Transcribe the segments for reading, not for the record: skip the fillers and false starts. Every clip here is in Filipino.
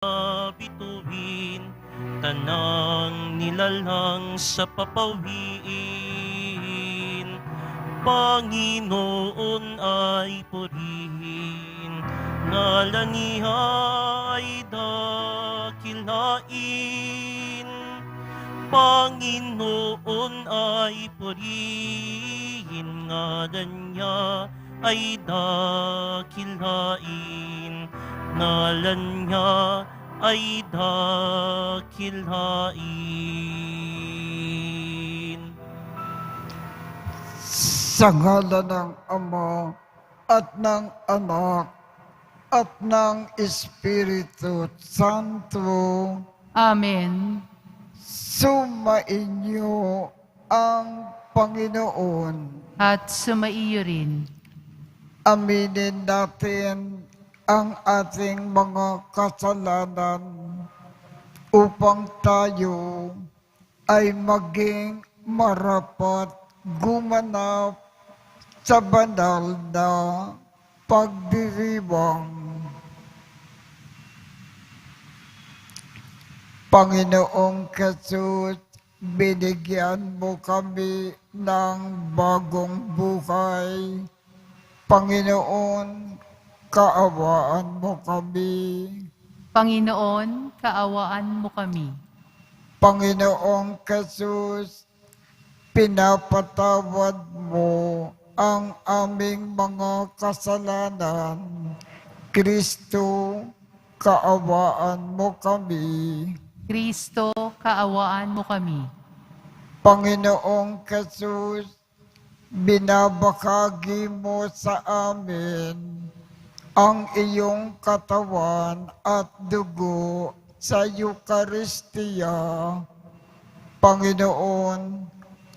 bituin, tanang nilalang sa papawiin. Panginoon ay purihin, ngalan niya ay dakilain. Panginoon ay purihin, ngalan niya ay dakilain. Ngalan niya ay dakilain. Sa ngalan ng Ama at ng Anak at ng Espiritu Santo, Amen. sumainyo ang Panginoon. At sumaiyo rin. Aminin natin ang ating mga kasalanan upang tayo ay maging marapat gumanap sa banal na pagdiriwang. Panginoong Jesus, binigyan mo kami ng bagong buhay. Panginoon, kaawaan mo kami. Panginoon, kaawaan mo kami. Panginoong Jesus, pinapatawad mo ang aming mga kasalanan. Kristo, kaawaan mo kami. Kristo, kaawaan mo kami. Panginoong Jesus, binabahagi mo sa amin ang iyong katawan at dugo sa Eukaristiya. Panginoon,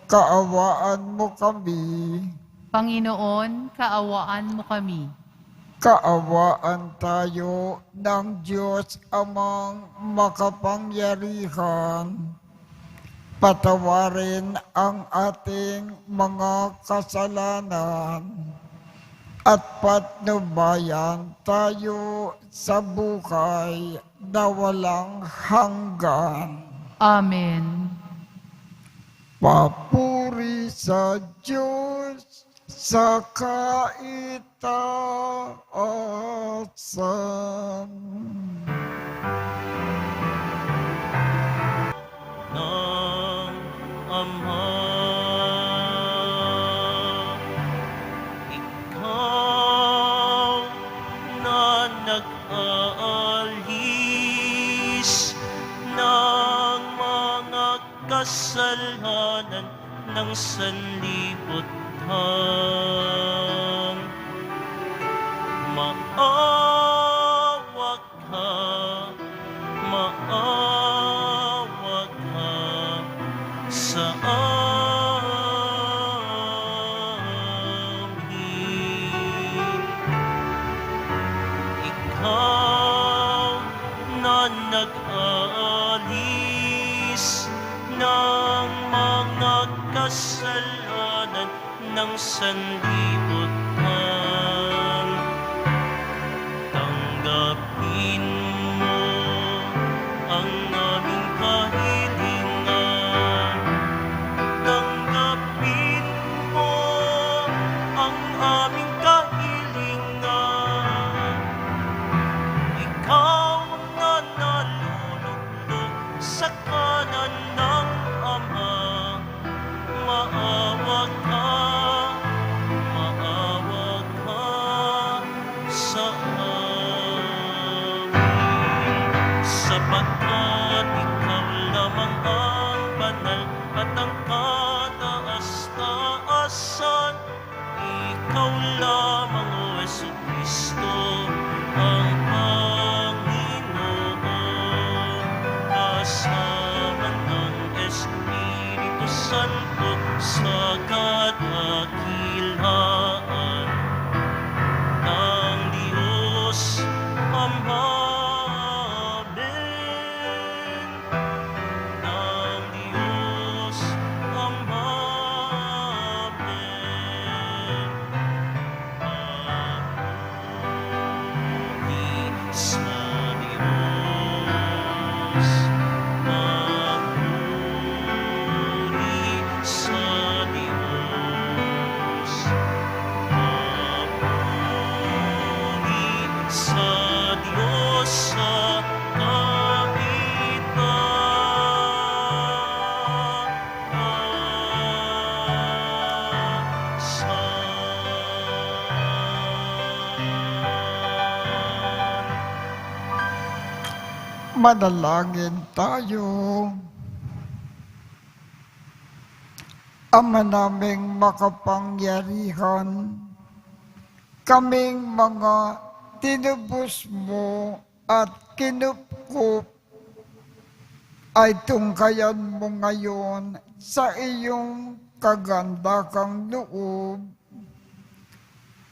kaawaan mo kami. Panginoon, kaawaan mo kami. Kaawaan tayo ng Diyos Amang makapangyarihan. Patawarin ang ating mga kasalanan at patnubayan tayo sa buhay na walang hanggan. Amen. Papuri sa Diyos sa kaitaasan. Ng Ama, ikaw na nag-aalis ng mga kasalanan ng sanlibutan. Maawa ka, maawa ka sa amin. Ikaw na nag-aalis ng mga kasalanan ng sanlibutan. Tanggapin mo ang aming kahilingan. Tanggapin mo ang aming kahilingan. Ikaw na nalulugdog sa kanan ng Ama, maawa ka, maawa Manalangin tayo. Ama naming makapangyarihan, kaming mga tinubos mo at kinupkup ay tungkayan mo ngayon sa iyong kagandakang loob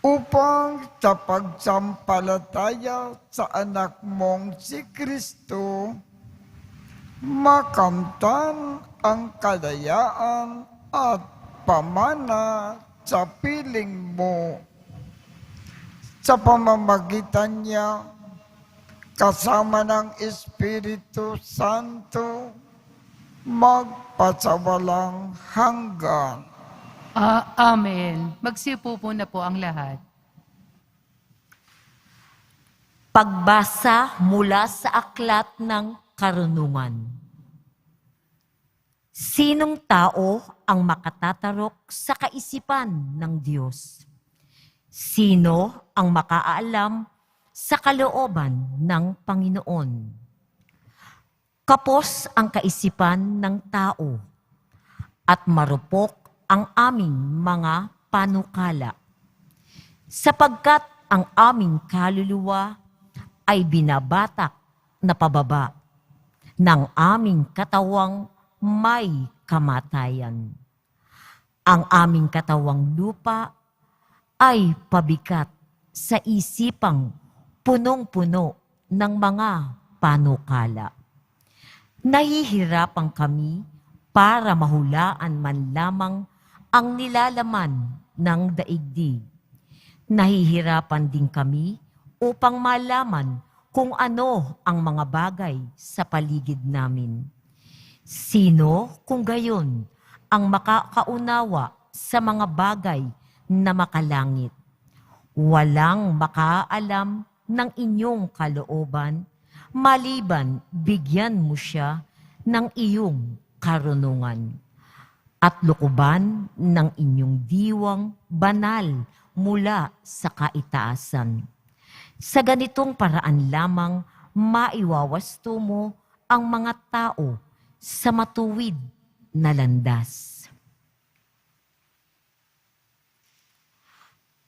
upang sa pagsampalataya sa anak mong si Kristo, makamtan ang kalayaan at pamana sa piling mo. Sa pamamagitan niya, kasama ng Espiritu Santo, magpasawalang hanggan. Amen. Magsiupo po na po ang lahat. Pagbasa mula sa aklat ng karunungan. Sinong tao ang makatatarok sa kaisipan ng Diyos? Sino ang makaalam sa kalooban ng Panginoon? Kapos ang kaisipan ng tao at marupok ang aming mga panukala, sapagkat ang aming kaluluwa ay binabatak na pababa ng aming katawang may kamatayan. Ang aming katawang lupa ay pabigat sa isipang punong-puno ng mga panukala. Nahihirapan kami para mahulaan man lamang ang nilalaman ng daigdig. Nahihirapan din kami upang malaman kung ano ang mga bagay sa paligid namin. Sino kung gayon ang makakaunawa sa mga bagay na makalangit? Walang makaalam ng inyong kalooban, maliban bigyan mo siya ng iyong karunungan at lukuban ng inyong diwang banal mula sa kaitaasan. Sa ganitong paraan lamang maiwawasto mo ang mga tao sa matuwid na landas.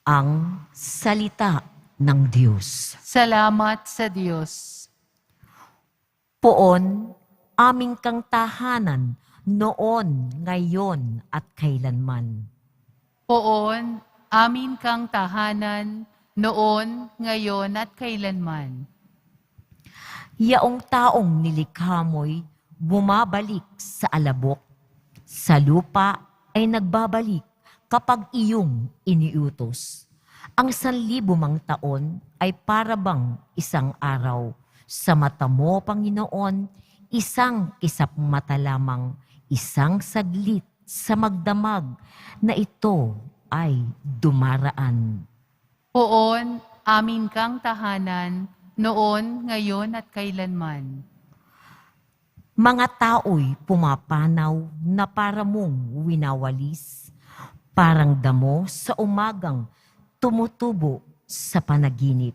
Ang salita ng Diyos. Salamat sa Diyos. Poon, aming kang tahanan, noon, ngayon, at kailanman. Poon, amin kang tahanan, noon, ngayon, at kailanman. Yaong taong nilikha mo'y bumabalik sa alabok, sa lupa ay nagbabalik kapag iyong iniutos. Ang 1,000 mang taon ay parabang isang araw. Sa mata mo, Panginoon, isang kisap mata lamang, isang saglit sa magdamag na ito ay dumaraan. Poon, amin kang tahanan, noon, ngayon, at kailanman. Mga tao'y pumapanaw na para mong winawalis, parang damo sa umagang tumutubo sa panaginip,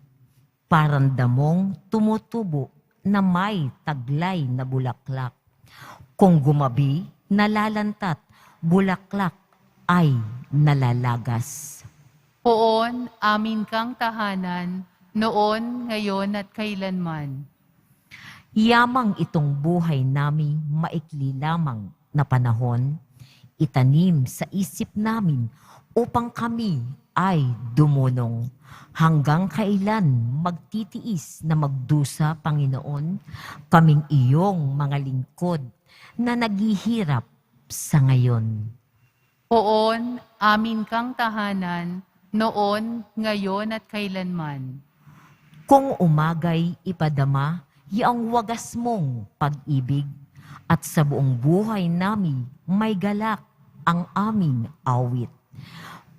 parang damong tumutubo na may taglay na bulaklak. Kung gumabi, nalalantat, bulaklak ay nalalagas. Poon, amin kang tahanan, noon, ngayon, at kailanman. Yamang itong buhay nami maikli lamang na panahon, itanim sa isip namin upang kami ay dumunong. Hanggang kailan magtitiis na magdusa, Panginoon, kaming iyong mga lingkod na naghihirap sa ngayon. Poon, amin kang tahanan, noon, ngayon, at kailanman. Kung umagay ipadama, yang wagas mong pag-ibig, at sa buong buhay namin may galak ang aming awit.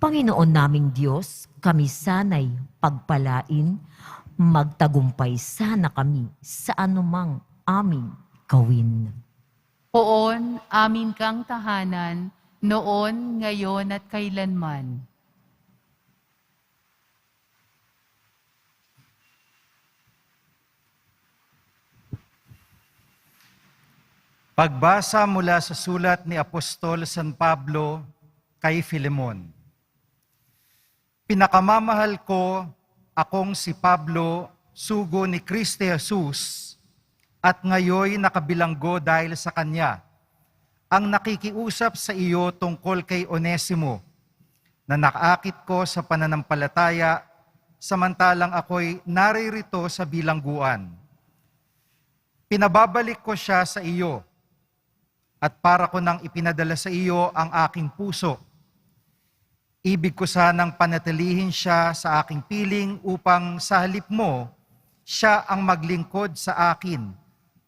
Panginoon naming Diyos, kami sana'y pagpalain, magtagumpay sana kami sa anumang aming gawin. Poon, amin kang tahanan, noon, ngayon at kailanman. Pagbasa mula sa sulat ni Apostol San Pablo kay Filemon. Pinakamamahal ko, akong si Pablo, sugo ni Kristo Jesus, at ngayoy nakabilanggo dahil sa Kanya, ang nakikiusap sa iyo tungkol kay Onesimo, na nakaakit ko sa pananampalataya, samantalang ako'y naririto sa bilangguan. Pinababalik ko siya sa iyo, at para ko nang ipinadala sa iyo ang aking puso. Ibig ko sanang panatilihin siya sa aking piling upang sa halip mo, siya ang maglingkod sa akin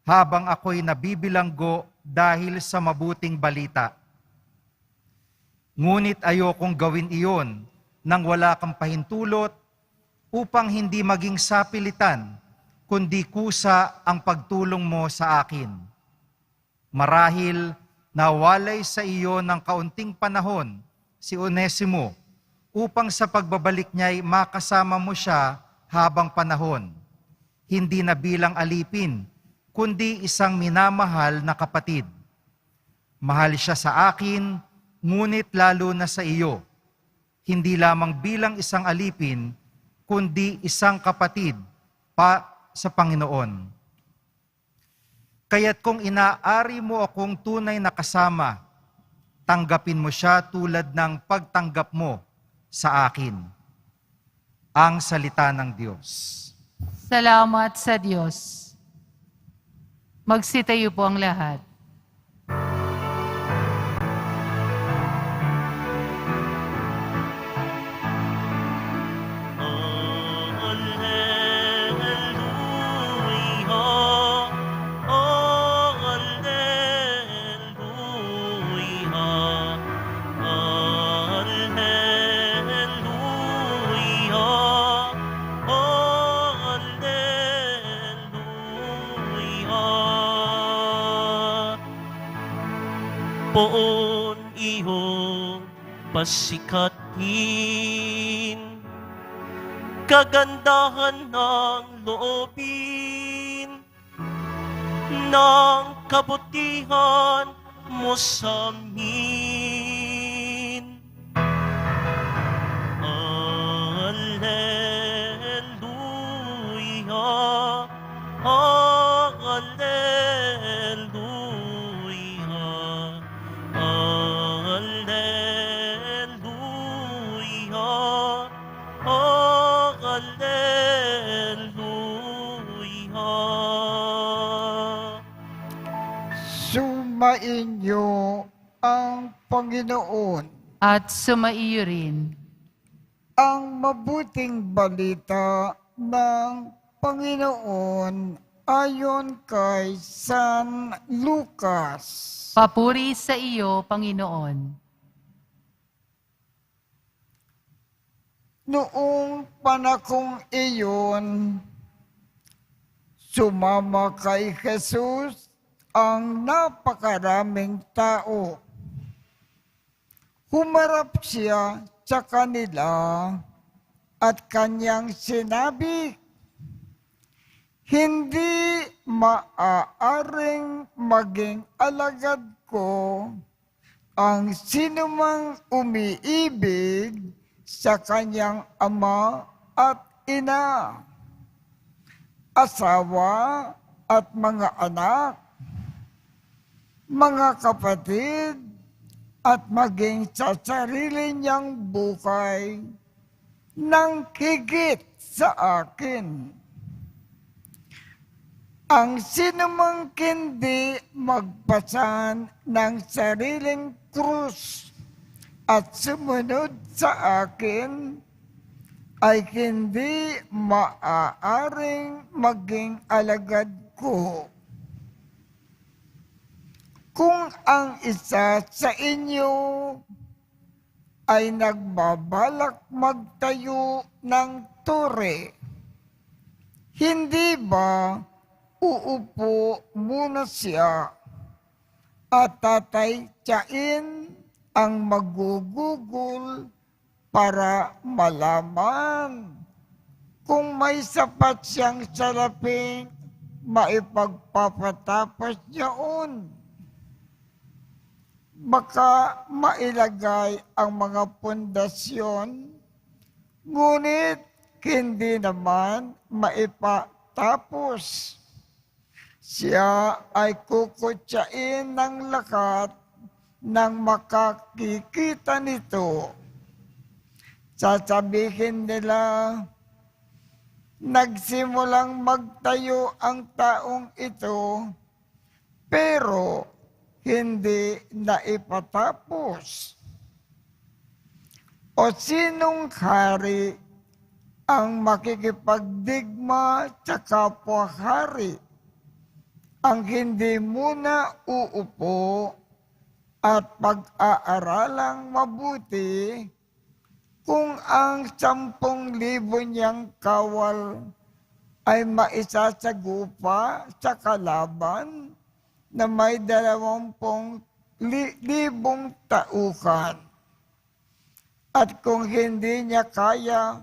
habang ako'y nabibilanggo dahil sa mabuting balita. Ngunit ayokong gawin iyon nang wala kang pahintulot upang hindi maging sapilitan, kundi kusa ang pagtulong mo sa akin. Marahil nawalay sa iyo ng kaunting panahon si Onesimo upang sa pagbabalik niya'y makasama mo siya habang panahon, hindi na bilang alipin, kundi isang minamahal na kapatid. Mahal siya sa akin, ngunit lalo na sa iyo, hindi lamang bilang isang alipin, kundi isang kapatid pa sa Panginoon. Kaya't kung inaari mo akong tunay na kasama, tanggapin mo siya tulad ng pagtanggap mo sa akin. Ang salita ng Diyos. Salamat sa Diyos. Magsitayo po ang lahat. Poon iyong pasikatin, kagandahan ng loobin, ng kabutihan mo sa amin. Alleluia, Alleluia. Sumainyo ang Panginoon. At sumaiyo rin. Ang mabuting balita ng Panginoon ayon kay San Lucas. Papuri sa iyo, Panginoon. Noong panakong iyon, sumama kay Jesus ang napakaraming tao. Humarap siya sa kanila at kanyang sinabi, "Hindi maaaring maging alagad ko ang sinumang umiibig sa kanyang ama at ina, asawa at mga anak, mga kapatid, at maging sa sarili niyang buhay ng higit sa akin. Ang sinumang hindi magpasan ng sariling krus at sumunod sa akin ay hindi maaaring maging alagad ko. Kung ang isa sa inyo ay nagbabalak magtayo ng tore, hindi ba uupo muna siya at tataytsain ang magugugol para malaman kung may sapat siyang salaping maipagpapatapos niyaon? Baka mailagay ang mga pundasyon, ngunit hindi naman maipatapos. Siya ay kukutsain ng lakat nang makakikita nito. Sasabihin nila, nagsimulang magtayo ang taong ito, pero hindi naipatapos. O sinong hari ang makikipagdigma sa kapwa-hari ang hindi muna uupo at pag-aaralang mabuti kung ang 10,000 niyang kawal ay maisasagupa sa kalaban na may 20,000 tauhan. At kung hindi niya kaya,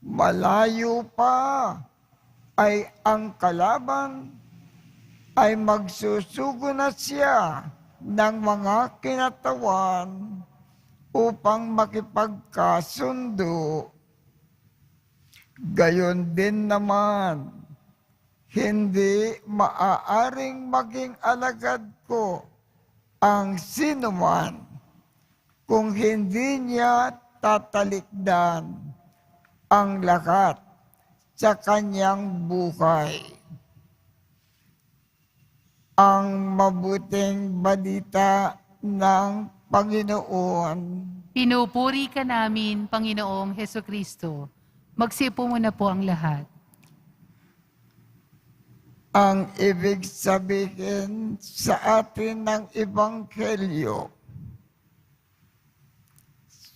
malayo pa ay ang kalaban ay magsusugo na siya ng mga kinatawan upang makipagkasundo. Gayon din naman, hindi maaaring maging alagad ko ang sinuman kung hindi niya tatalikdan ang lahat sa kanyang buhay. Ang mabuting balita ng Panginoon. Pinupuri ka namin, Panginoong Hesukristo. Magsipo muna po ang lahat. Ang ibig sabihin sa atin ng Ebanghelyo,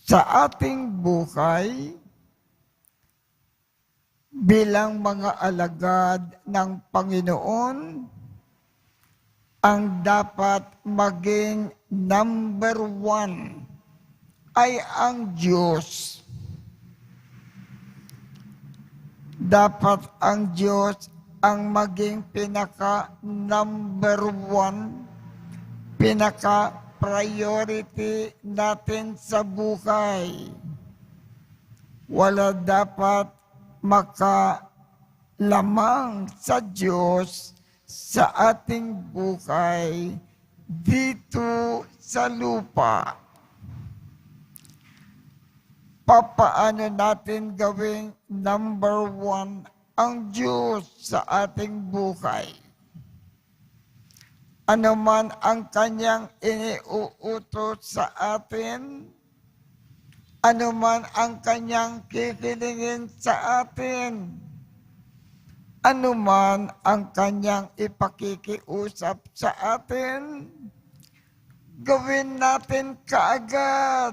sa ating buhay, bilang mga alagad ng Panginoon, ang dapat maging number 1 ay ang Diyos. Dapat ang Diyos ang maging pinaka-number 1, pinaka-priority natin sa buhay. Wala dapat makalamang sa Diyos sa ating buhay dito sa lupa. Papaano natin gawing number 1 ang Diyos sa ating buhay? Ano man ang kanyang iniuutos sa atin, ano man ang kanyang kikilingin sa atin, ano man ang kanyang ipakikiusap sa atin, gawin natin kaagad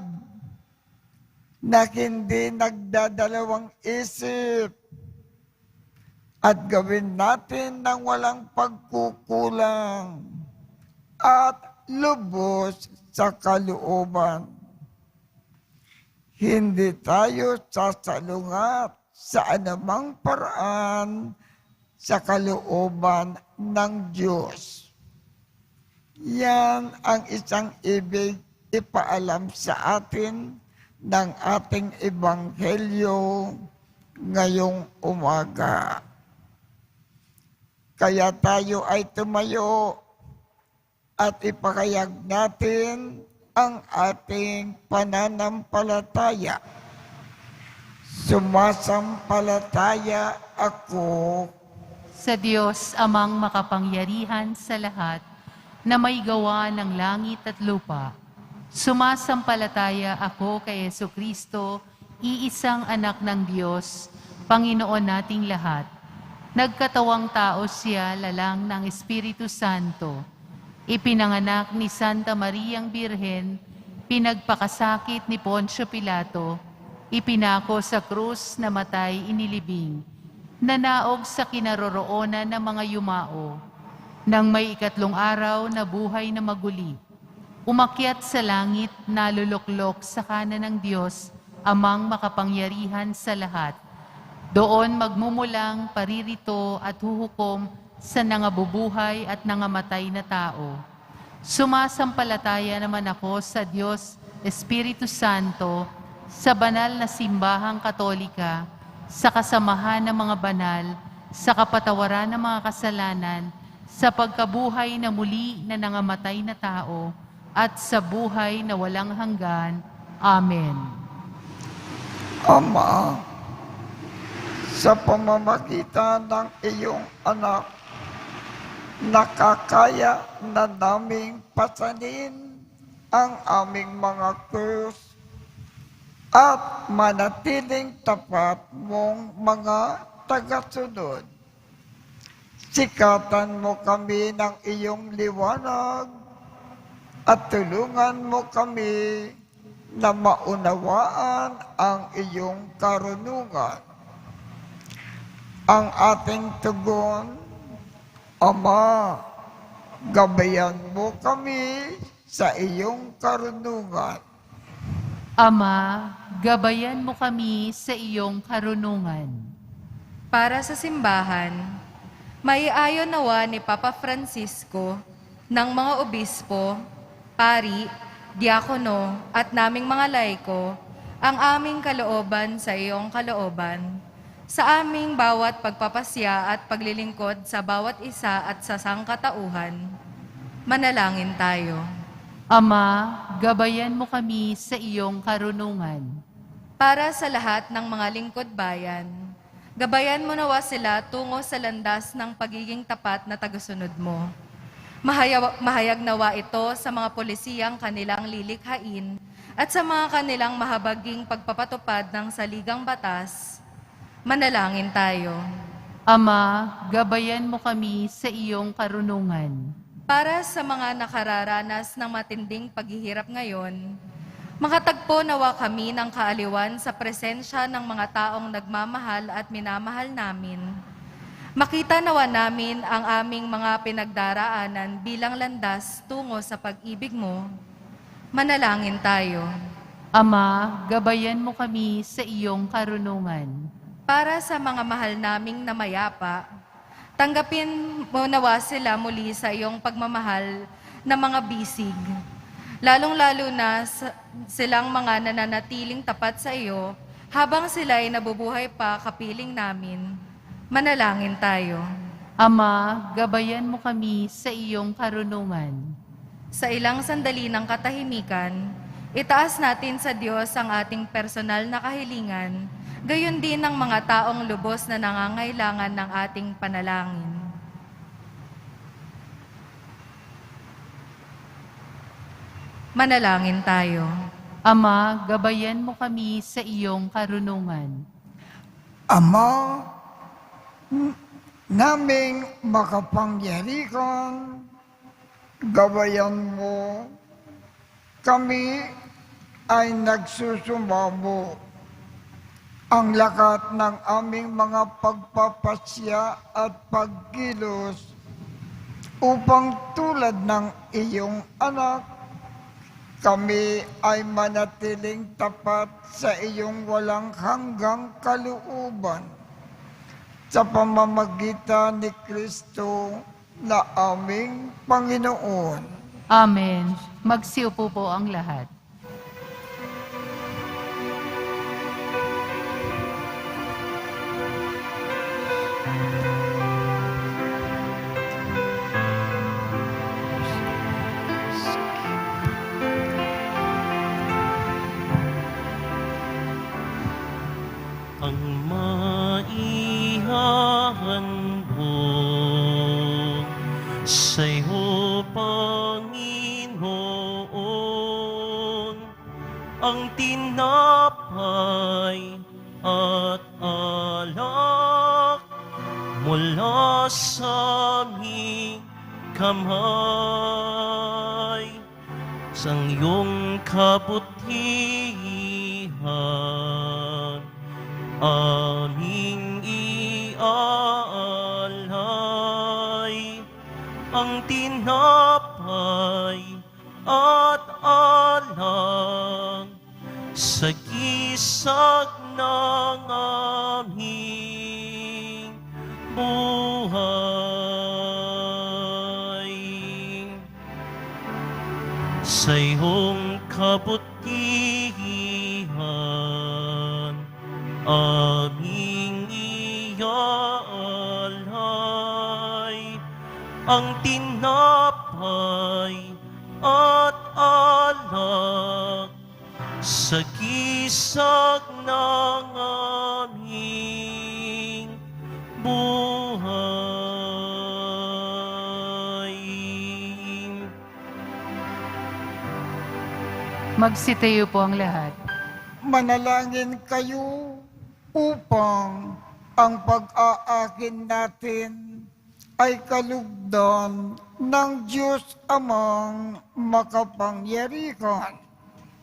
na hindi nagdadalawang isip at gawin natin ng walang pagkukulang at lubos sa kalooban. Hindi tayo sasalungat sa anumang paraan sa kalooban ng Diyos. Yan ang isang ibig ipaalam sa atin ng ating Ebanghelyo ngayong umaga. Kaya tayo ay tumayo at ipakayag natin ang ating pananampalataya. Sumasampalataya ako Sa Diyos amang makapangyarihan sa lahat, na may gawa ng langit at lupa. Sumasampalataya ako kay Jesucristo, iisang anak ng Diyos, Panginoon nating lahat. Nagkatawang tao siya lalang ng Espiritu Santo. Ipinanganak ni Santa Mariang Birhen, pinagpakasakit ni Poncio Pilato, ipinako sa krus na matay inilibing, nanaog sa kinaroroonan ng mga yumao, nang may ikatlong araw na buhay na maguli. Umakyat sa langit, naluluklok sa kanan ng Diyos, amang makapangyarihan sa lahat. Doon magmumulang paririto at huhukom sa nangabubuhay at nangamatay na tao. Sumasampalataya naman ako sa Diyos, Espiritu Santo, sa banal na simbahang katolika, sa kasamahan ng mga banal, sa kapatawaran ng mga kasalanan, sa pagkabuhay na muli na nangamatay na tao, at sa buhay na walang hanggan. Amen. Ama, sa pamamagitan ng iyong anak, nakakaya na naming pasanin ang aming mga krus at manatiling tapat mong mga tagasunod. Sikatan mo kami ng iyong liwanag at tulungan mo kami na maunawaan ang iyong karunungan. Ang ating tugon, Ama, gabayan mo kami sa iyong karunungan. Ama, gabayan mo kami sa iyong karunungan. Para sa simbahan, maiayon nawa ni Papa Francisco ng mga obispo, pari, diakono at naming mga laiko ang aming kalooban sa iyong kalooban, sa aming bawat pagpapasya at paglilingkod sa bawat isa at sa sangkatauhan. Manalangin tayo. Ama, gabayan mo kami sa iyong karunungan. Para sa lahat ng mga lingkod bayan, gabayan mo nawa sila tungo sa landas ng pagiging tapat na tagasunod mo. Mahayag nawa ito sa mga pulisiyang kanilang lilikhain at sa mga kanilang mahabaging pagpapatupad ng saligang batas. Manalangin tayo. Ama, gabayan mo kami sa iyong karunungan. Para sa mga nakararanas ng matinding paghihirap ngayon, makatagpo nawa kami ng kaaliwan sa presensya ng mga taong nagmamahal at minamahal namin. Makita nawa namin ang aming mga pinagdaraanan bilang landas tungo sa pag-ibig mo. Manalangin tayo. Ama, gabayan mo kami sa iyong karunungan. Para sa mga mahal naming namayapa, tanggapin mo nawa sila muli sa iyong pagmamahal na mga bisig. Lalong-lalo na silang mga nananatiling tapat sa iyo habang sila ay nabubuhay pa kapiling namin. Manalangin tayo. Ama, gabayan mo kami sa iyong karunungan. Sa ilang sandali ng katahimikan, itaas natin sa Diyos ang ating personal na kahilingan, gayon din ang mga taong lubos na nangangailangan ng ating panalangin. Manalangin tayo. Ama, gabayan mo kami sa iyong karunungan. Ama, naming makapangyarihan, gabayan mo, kami ay nagsusumamo. Ang lakat ng aming mga pagpapasya at pagkilos upang tulad ng iyong anak, kami ay manatiling tapat sa iyong walang hanggang kalooban sa pamamagitan ni Kristo na aming Panginoon. Amen. Magsiupo po ang lahat. Ang maihahandog sa'yo, Panginoon, ang tinapay at alak mula sa aming kamay. Sang iyong kabutihan aming iaalay, ang tinapay at alak sa gisag ng aming buhay. Sa iyong kabutihan aming iaalay, ang tinapay at alak sa gisag ng aming buhay. Magsitayo po ang lahat. Manalangin kayo upang ang pag-aakin natin ay kalugdan ng Diyos Amang makapangyarihan.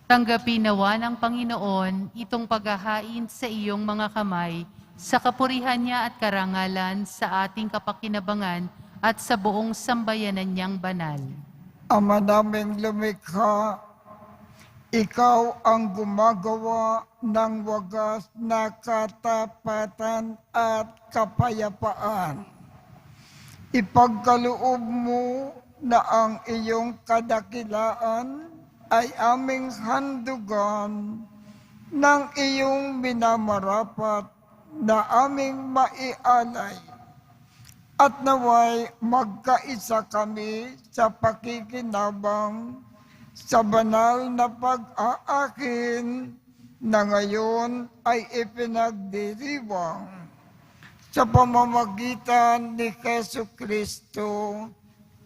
Tanggapin nawa ng Panginoon itong paghahain sa iyong mga kamay sa kapurihan niya at karangalan sa ating kapakinabangan at sa buong sambayanan niyang banal. Ama naming lumikha, ikaw ang gumagawa ng wagas na katapatan at kapayapaan. Ipagkaloob mo na ang iyong kadakilaan ay aming handugan ng iyong minamarapat na aming maialay. At naway magkaisa kami sa pakikinabang sa banal na pag-aakin na ngayon ay ipinagdiriwang sa pamamagitan ni Jesucristo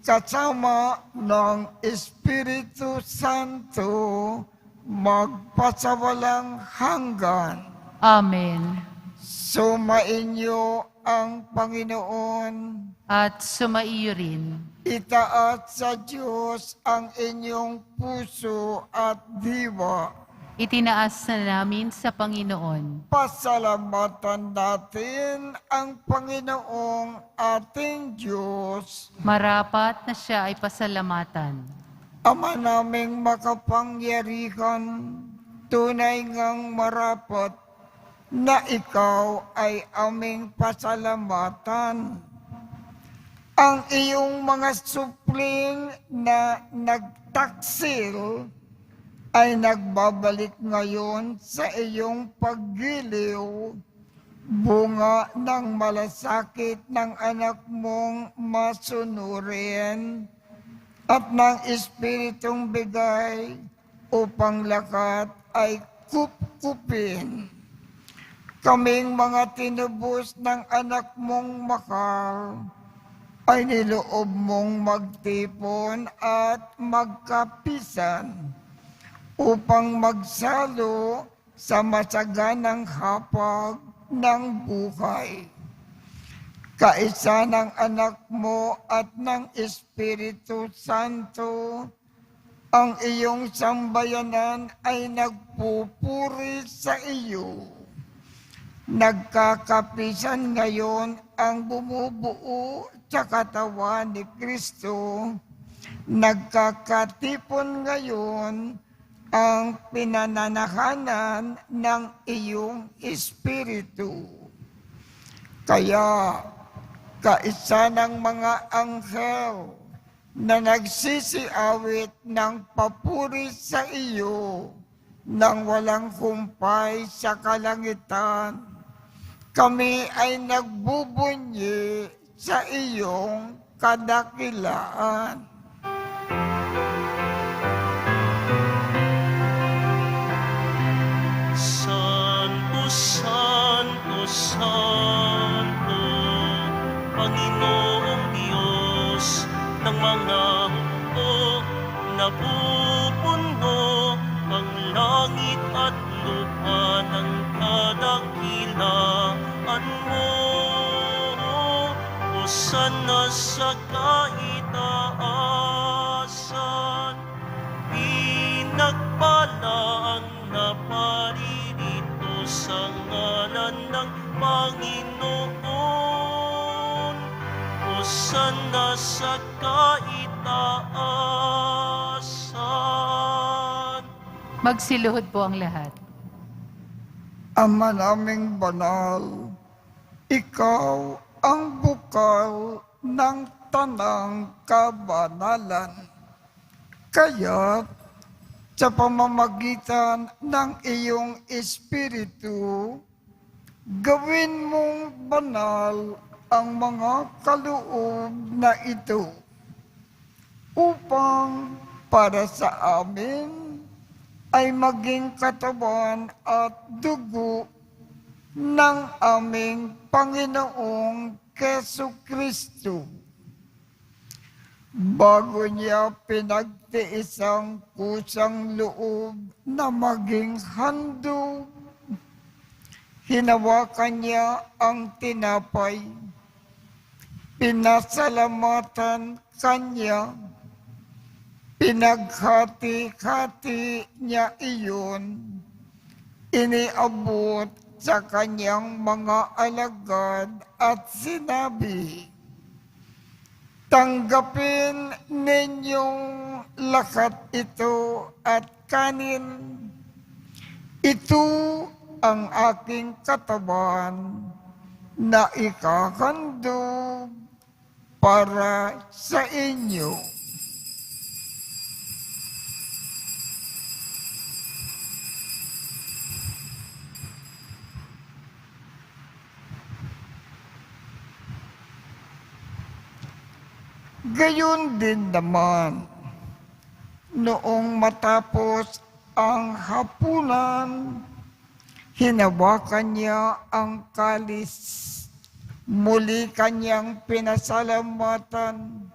kasama ng Espiritu Santo magpasawalang hanggan. Amen. Sumainyo ang Panginoon. At sumaiyo rin. Itaat sa Diyos ang inyong puso at diwa. Itinaas na namin sa Panginoon. Pasalamatan natin ang Panginoong ating Diyos. Marapat na siya ay pasalamatan. Ama naming makapangyarihan, tunay ngang marapat na ikaw ay aming pasalamatan. Ang iyong mga supling na nagtaksil ay nagbabalik ngayon sa iyong paggiliw, bunga ng malasakit ng anak mong masunurin at ng Espiritong bigay upang lakat ay kupkupin. Kaming mga tinubos ng anak mong makal ay niloob mong magtipon at magkapisan upang magsalo sa masaganang hapag ng buhay. Kaisa ng anak mo at ng Espiritu Santo, ang iyong sambayanan ay nagpupuri sa iyo. Nagkakapisan ngayon ang bumubuo sa katawan ni Kristo. Nagkakatipon ngayon ang pinananahanan ng iyong Espiritu. Kaya, kaisa ng mga anghel na nagsisiawit ng papuri sa iyo nang walang kumpay sa kalangitan, kami ay nagbubunyi sa iyong kadakilaan. Santo, Santo, Santo, Panginoong Diyos ng mga hukbo, napupuno ang langit at lupa ng kadakilaan mo. Hosana sa kaitaasan, pinagpala ang naparirito sa ngalan ng Panginoon. Hosana sa kaitaasan. Magsiluhod po ang lahat. Ama naming banal, ikaw ang bukal ng tanang kabanalan. Kaya't sa pamamagitan ng iyong Espiritu, gawin mong banal ang mga kaloob na ito upang para sa amin ay maging katawan at dugo ng aming Panginoong Jesucristo. Bago niya pinagtiis ang kusang loob na maging handog, hinawakan niya ang tinapay, pinasalamatan kanya, pinaghati-hati niya iyon, iniabot sa kanyang mga alagad at sinabi, "Tanggapin ninyong lahat ito at kanin. Ito ang aking katawan na ikahandog para sa inyo." Gayon din naman, noong matapos ang hapunan, hinawakan niya ang kalis, muli kanyang pinasalamatan,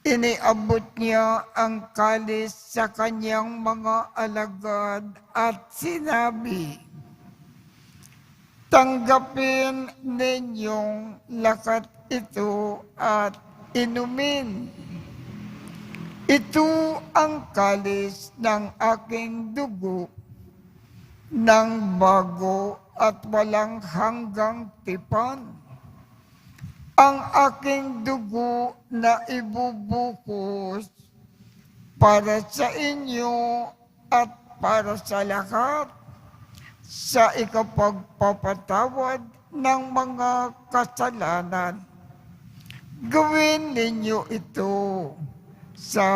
iniabot niya ang kalis sa kanyang mga alagad at sinabi, "Tanggapin ninyong lahat ito at inumin. Ito ang kalis ng aking dugo ng bago at walang hanggang tipan. Ang aking dugo na ibubukos para sa inyo at para sa lahat sa ikapagpapatawad ng mga kasalanan. Gawin ninyo ito sa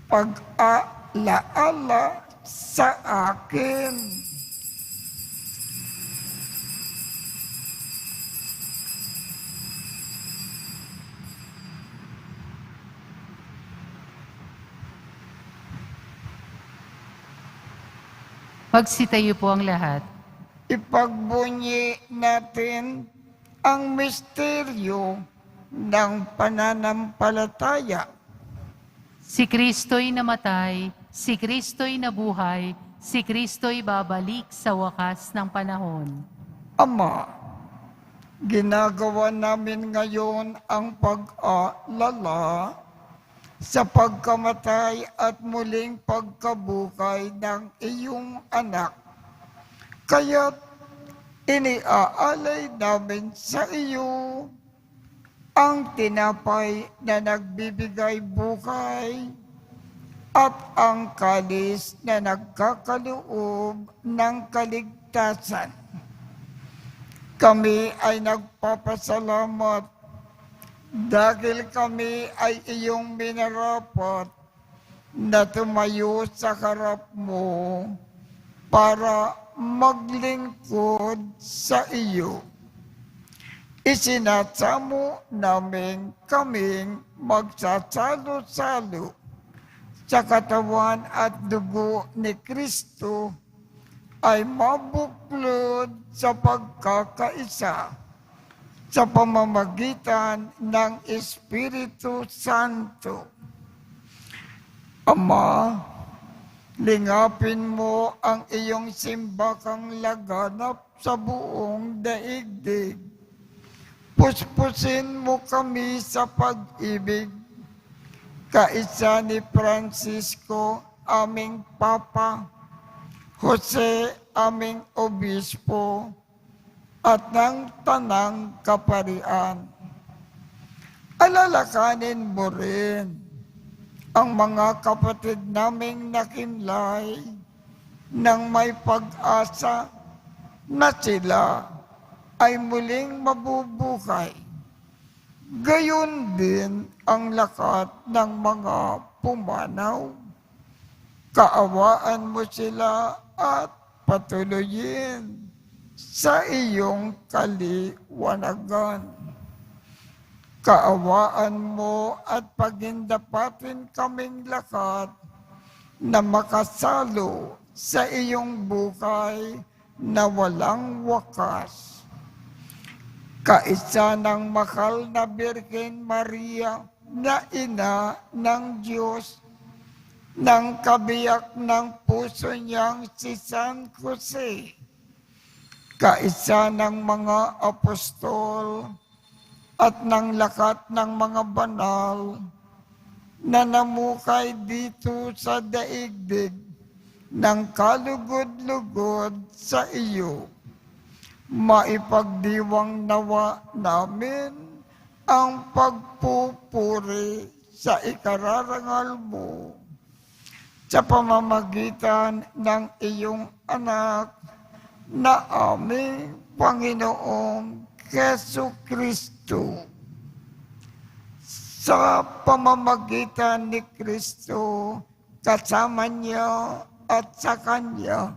pag-alaala sa akin." Magsitayo po ang lahat. Ipagbunyi natin ang misteryo ng pananampalataya. Si Kristo'y namatay, si Kristo'y nabuhay, si Kristo'y babalik sa wakas ng panahon. Ama, ginagawa namin ngayon ang pag-aalala sa pagkamatay at muling pagkabuhay ng iyong anak. Kaya't iniaalay namin sa iyo ang tinapay na nagbibigay buhay at ang kalis na nagkakaloob ng kaligtasan. Kami ay nagpapasalamat dahil kami ay iyong minarapat na tumayo sa harap mo para maglingkod sa iyo. Isinasamo namin kaming magsasalo-salo sa katawan at dugo ni Kristo ay mabuklod sa pagkakaisa sa pamamagitan ng Espiritu Santo. Ama, Lingapin mo ang iyong simbakang laganap sa buong daigdig. Puspusin mo kami sa pag-ibig. Kaisa ni Francisco, aming Papa, Jose, aming Obispo, at ng Tanang Kaparian. Alalakanin mo rin ang mga kapatid naming nakimlay nang may pag-asa na sila ay muling mabubuhay. Gayon din ang lakat ng mga pumanaw. Kaawaan mo sila at patuloyin sa iyong kaliwanagan. Kaawaan mo at pagindapatin kaming lakat na makasalo sa iyong buhay na walang wakas. Kaisa ng mahal na Birhen Maria na ina ng Diyos, ng kabiyak ng puso niyang si San Jose, kaisa ng mga apostol, at ng lakat ng mga banal na namukay dito sa daigdig ng kalugod-lugod sa iyo. Maipagdiwang nawa namin ang pagpupuri sa ikararangal mo sa pamamagitan ng iyong anak na aming Panginoong Jesu Kristo. Sa pamamagitan ni Kristo, kasama niya at sa Kanya,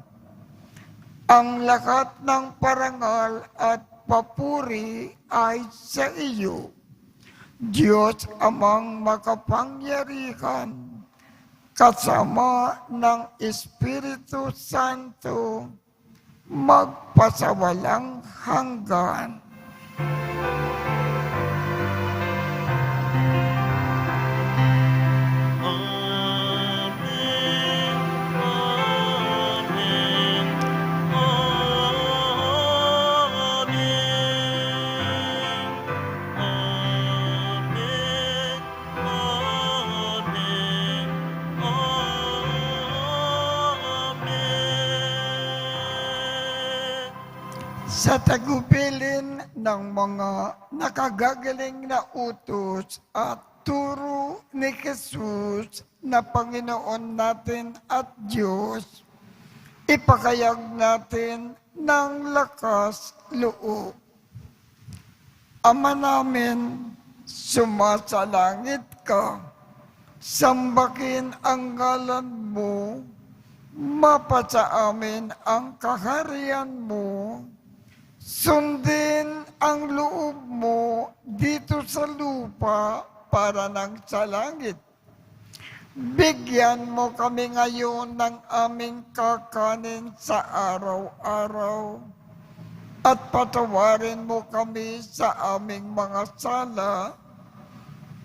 ang lahat ng parangal at papuri ay sa iyo, Diyos Amang makapangyarihan, kasama ng Espiritu Santo, magpasawalang hanggan. Sa tagubilin ng mga nakagagaling na utos at turo ni Jesus na Panginoon natin at Diyos, ipakayag natin ng lakas loob. Ama namin, sumasalangit ka, sambakin ang ngalan mo, mapasa amin ang kaharian mo, sundin ang loob mo dito sa lupa para nang sa langit. Bigyan mo kami ngayon ng aming kakanin sa araw-araw at patawarin mo kami sa aming mga sala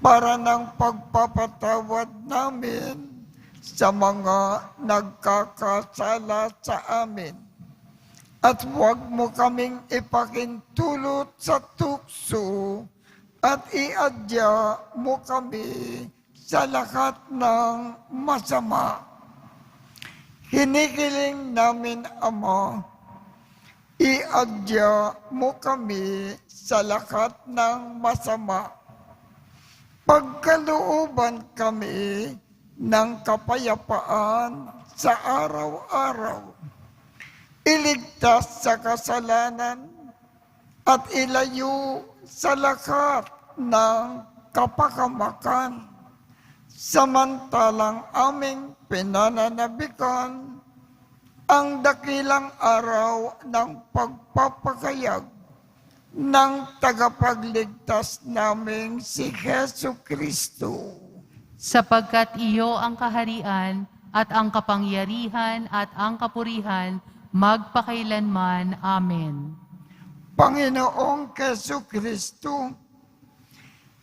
para nang pagpapatawad namin sa mga nagkakasala sa amin. At huwag mo kaming ipakintulot sa tukso at iadya mo kami sa lahat ng masama. Hinihiling namin, Ama, iadya mo kami sa lahat ng masama. Pagkalooban kami ng kapayapaan sa araw-araw. Iligtas sa kasalanan at ilayo sa lahat ng kapakamakan, samantalang aming pinananabikan ang dakilang araw ng pagpapakayag ng tagapagligtas naming si Jesu Kristo. Sapagkat iyo ang kaharian at ang kapangyarihan at ang kapurihan magpakailanman. Amen. Panginoong Jesu Kristo,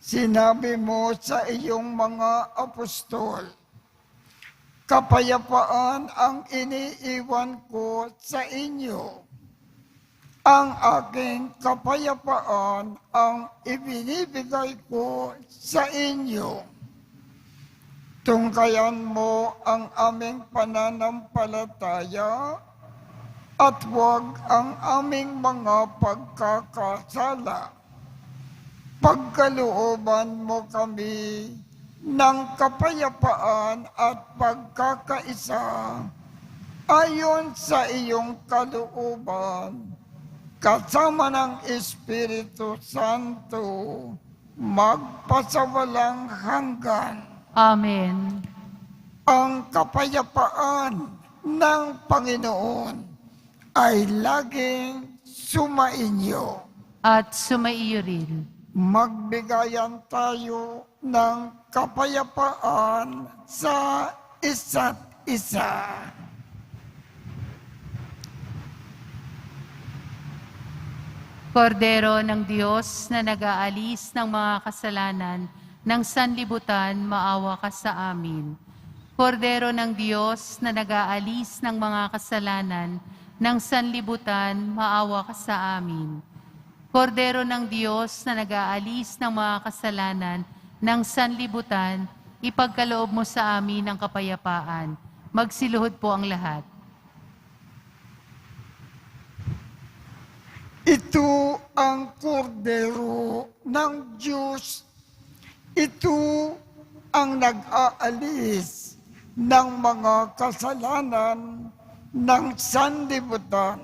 sinabi mo sa iyong mga apostol, kapayapaan ang iniiwan ko sa inyo. Ang aking kapayapaan ang ibinibigay ko sa inyo. Tungkayan mo ang aming pananampalataya at huwag ang aming mga pagkakasala. Pagkalooban mo kami ng kapayapaan at pagkakaisa ayon sa iyong kalooban, kasama ng Espiritu Santo, magpasawalang hanggan. Amen. Ang kapayapaan ng Panginoon ay laging sumainyo. At sumaiyo rin. Magbigayan tayo ng kapayapaan sa isa't isa. Kordero ng Diyos na nag-aalis ng mga kasalanan ng sanlibutan, maawa ka sa amin. Kordero ng Diyos na nag-aalis ng mga kasalanan ng sanlibutan, maawa ka sa amin. Kordero ng Diyos na nag-aalis ng mga kasalanan ng sanlibutan, ipagkaloob mo sa amin ang kapayapaan. Magsiluhod po ang lahat. Ito ang kordero ng Diyos. Ito ang nag-aalis ng mga kasalanan ng sanlibutan.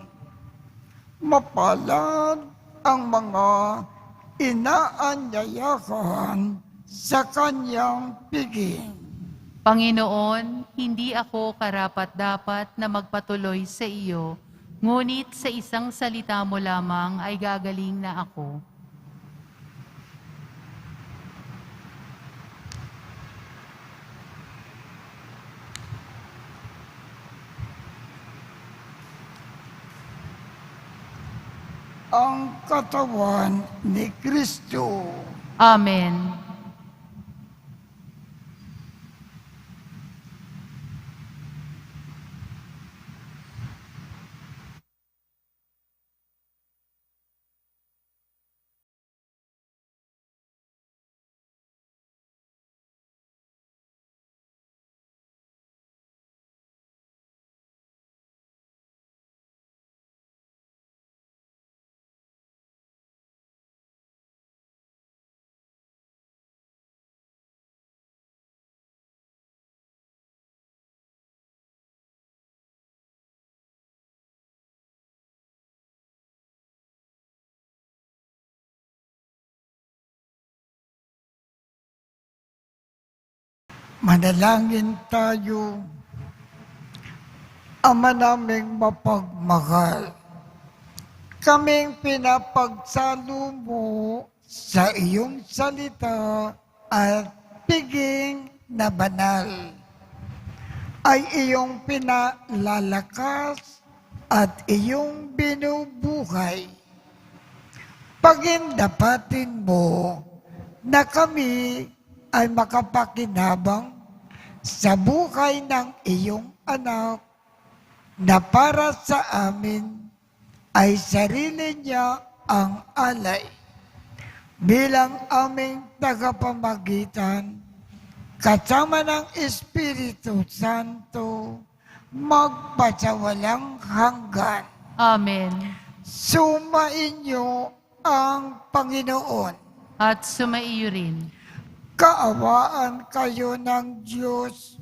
Mapalad ang mga inaanyayahan sa kanyang piging. Panginoon, hindi ako karapat-dapat na magpatuloy sa iyo, ngunit sa isang salita mo lamang ay gagaling na ako. Ang katawan ni Kristo. Amen. Manalangin tayo. Ama naming mapagmahal, kaming pinapagsalo mo sa iyong salita at piging na banal ay iyong pinalalakas at iyong binubuhay. Pagindapatin mo na kami ay makapakinabang sa buhay ng iyong anak na para sa amin ay sarili niya ang alay. Bilang aming tagapamagitan, kasama ng Espiritu Santo, magpasawalang hanggan. Amen. Sumainyo ang Panginoon. At sumaiyo rin. Kaawaan kayo ng Diyos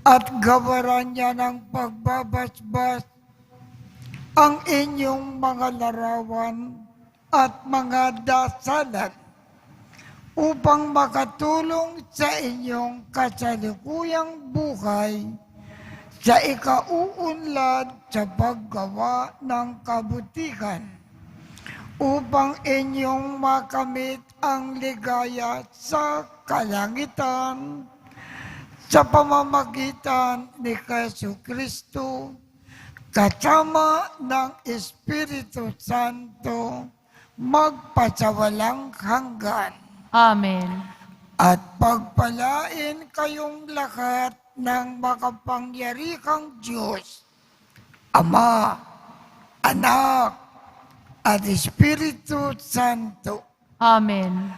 at gawaran niya ng pagbabasbas ang inyong mga larawan at mga dasalan upang makatulong sa inyong kasalukuyang buhay sa ikauunlad sa paggawa ng kabutihan, upang inyong makamit ang ligaya sa kalangitan sa pamamagitan ni Jesucristo, kasama ng Espiritu Santo, magpasawalang hanggan. Amen. At pagpalain kayong lahat ng makapangyarihang Diyos, Ama, Anak, at Espiritu Santo. Amen.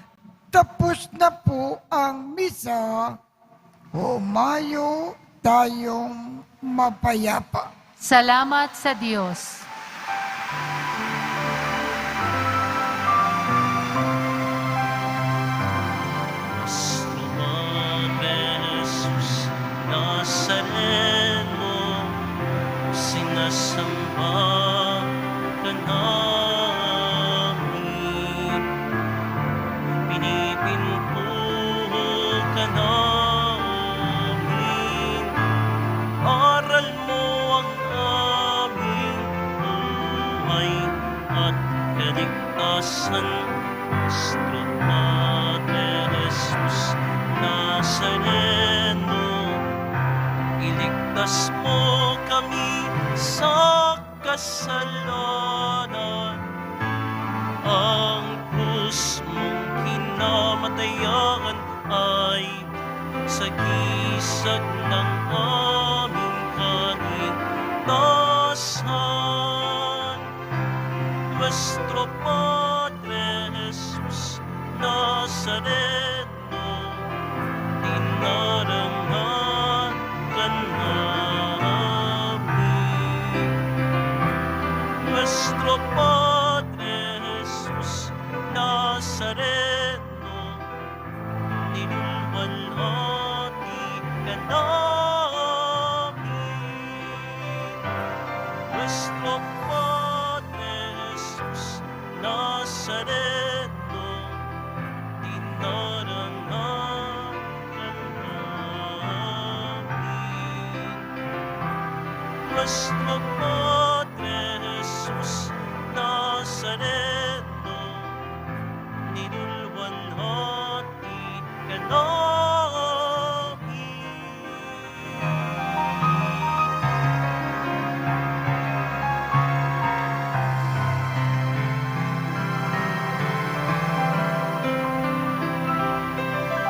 Tapos na po ang misa, humayo tayong mapayapa. Salamat sa Diyos. Jesus Nazareno, sinasamba ka namin, pinipinto ka namin, aral mo ang aming buhay at kaligtasan. Nuestro Padre Jesus Nazareno, iligtas mo kami sa kasalanan. Ang krus mong kinamatayan ay sagisag ng aming kaligtasan. Nuestro Padre Jesus Nazareno, dinarangan ka namin. Nuestro Padre Jesus Nazareno, niluwalhati ka namin. Nuestro Padre Jesus Nazareno, dinarangan ka namin. Nuestro Padre Jesus Nazareno,